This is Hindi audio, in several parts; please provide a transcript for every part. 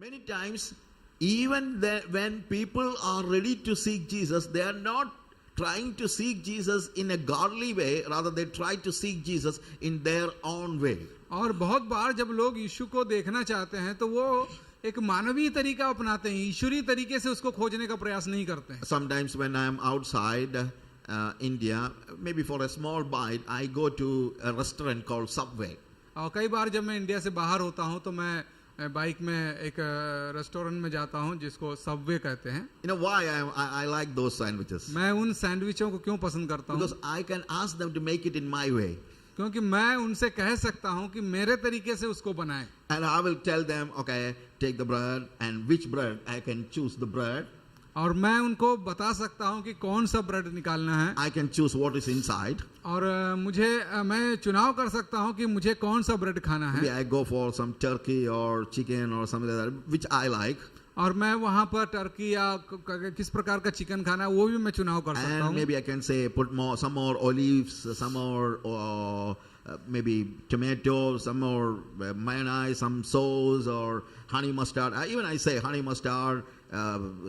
Many times, even when people are ready to seek Jesus, they are not trying to seek Jesus in a godly way, rather they try to seek Jesus in their own way. और बहुत बार जब लोग यीशु को देखना चाहते हैं तो वो एक मानवीय तरीका अपनाते हैं, ईश्वरीय तरीके से उसको खोजने का प्रयास नहीं करते हैं. Sometimes when I am outside India, maybe for a small bite, I go to a restaurant called Subway. और कई बार जब मैं इंडिया से बाहर होता हूं तो मैं बाइक में एक रेस्टोरेंट में जाता हूं जिसको सबवे कहते हैं. You know why I like those sandwiches? मैं उन सैंडविचों को क्यों पसंद करता हूं? Because I can ask them to make it in my way. क्योंकि मैं उनसे कह सकता हूं कि मेरे तरीके से उसको बनाएं. And I will tell them, okay, take the bread, and which bread I can choose the bread. और मैं उनको बता सकता हूं कि कौन सा ब्रेड निकालना है. I can choose what is inside. और मैं चुनाव कर सकता हूं कि मुझे कौन सा ब्रेड खाना है. Maybe I go for some turkey or chicken or something like that, which I like. और मैं वहां पर टर्की या किस प्रकार का चिकन खाना है वो भी मैं चुनाव कर सकता हूं. And maybe I can say put some more olives, some more maybe tomatoes, some more mayonnaise, some sauce or honey mustard. Even I say honey mustard,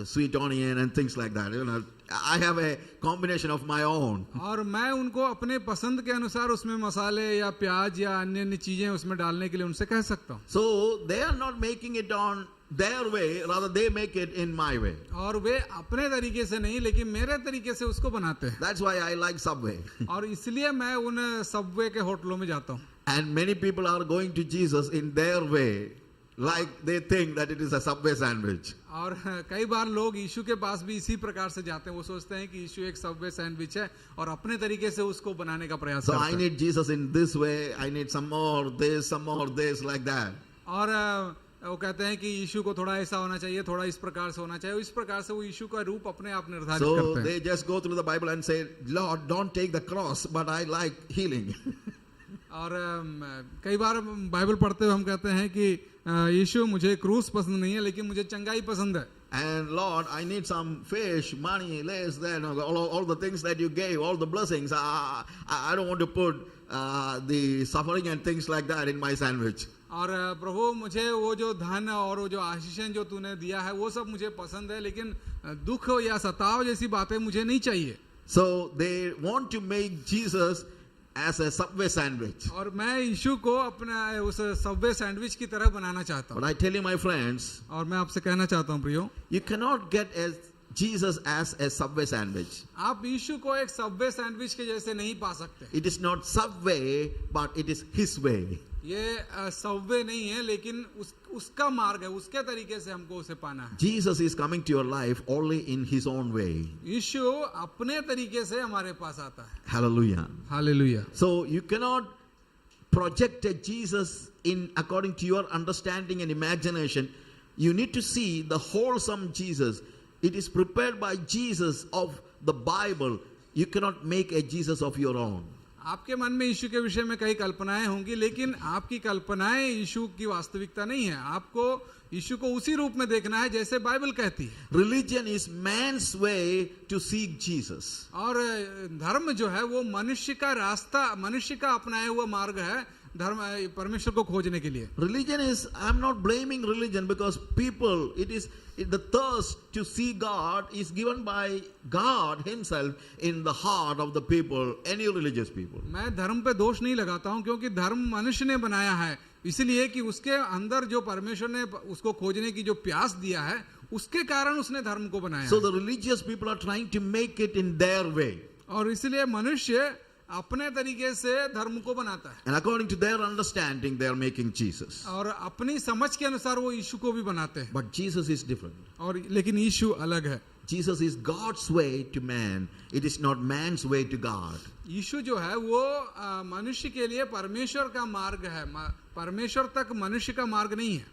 sweet onion and things like that. You know, I have a combination of my own. और मैं उनको अपने पसंद के अनुसार उसमें मसाले या प्याज या अन्य अन्य चीजें उसमें डालने के लिए उनसे कह सकता हूँ. So they are not making it on their way, rather they make it in my way. और वे अपने तरीके से नहीं लेकिन मेरे तरीके से उसको बनाते हैं. That's why I like Subway. और इसलिए मैं उन सबवे के होटलों में जाता हूँ. And many people are going to Jesus in their way, like they think that it is a Subway sandwich. और कई बार लोग यीशु के पास भी इसी प्रकार से जाते हैं. वो सोचते हैं कि यीशु एक सबवे सैंडविच है और अपने तरीके से उसको बनाने का प्रयास So करते I हैं. need Jesus in this way, I need some more this, like that. और वो कहते हैं कि यीशु को थोड़ा ऐसा होना चाहिए, थोड़ा इस प्रकार से होना चाहिए. इस प्रकार से वो यीशु का रूप अपने आप निर्धारित So करते हैं. they just go through the Bible and say, Lord, don't take the cross, but I like healing. और कई बार बाइबल पढ़ते हुए हम कहते हैं कि यीशु मुझे क्रूस पसंद नहीं है लेकिन मुझे चंगाई पसंद है. And Lord, I need some fish, money, less than all the things that you gave, all the blessings. I don't want to put the suffering and things like that in my sandwich. और प्रभु मुझे वो जो धन और वो जो आशीषें जो तूने दिया है वो सब मुझे पसंद है लेकिन दुख या सताव जैसी बातें मुझे नहीं चाहिए. So they want to make Jesus as a Subway sandwich. और मैं यीशु को अपना उस सबवे सैंडविच की तरह बनाना चाहता हूँ. But I tell you, my friends, और मैं आपसे कहना चाहता हूँ प्रियो, you cannot get Jesus as a Subway sandwich. आप यीशु को एक सबवे सैंडविच के जैसे नहीं पा सकते. It is not Subway, but it is His way. ये सबवे नहीं है लेकिन उसका मार्ग है, उसके तरीके से हमको उसे पाना है. Jesus is coming to your life only in His own way. यीशु अपने तरीके से हमारे पास आता है. Hallelujah. Hallelujah. So you cannot project a Jesus in according to your understanding and imagination. You need to see the wholesome Jesus. It is prepared by Jesus of the Bible. You cannot make a Jesus of your own. आपके मन में यीशु के विषय में कई कल्पनाएं होंगी लेकिन आपकी कल्पनाएं यीशु की वास्तविकता नहीं है. आपको यीशु को उसी रूप में देखना है जैसे बाइबल कहती है. Religion is man's way to seek Jesus. और धर्म जो है वो मनुष्य का रास्ता, मनुष्य का अपनाया हुआ मार्ग है धर्म परमेश्वर को खोजने के लिए. Religion is, I'm not blaming religion because people, the thirst to see God is given by God Himself in the heart of the people, any religious people. मैं धर्म पे दोष नहीं लगाता हूँ क्योंकि धर्म मनुष्य ने बनाया है इसलिए कि उसके अंदर जो परमेश्वर ने उसको खोजने की जो प्यास दिया है उसके कारण उसने धर्म को बनाया. So the religious people are trying to make it in their way. और इसलिए मनुष्य अपने तरीके से धर्म को बनाता है. And according to their understanding, they are making Jesus. और अपनी समझ के अनुसार वो यीशु को भी बनाते हैं. But Jesus is different. और लेकिन यीशु अलग है. Jesus is God's way to man. It is not man's way to God. यीशु जो है वो मनुष्य के लिए परमेश्वर का मार्ग है. परमेश्वर तक मनुष्य का मार्ग नहीं है.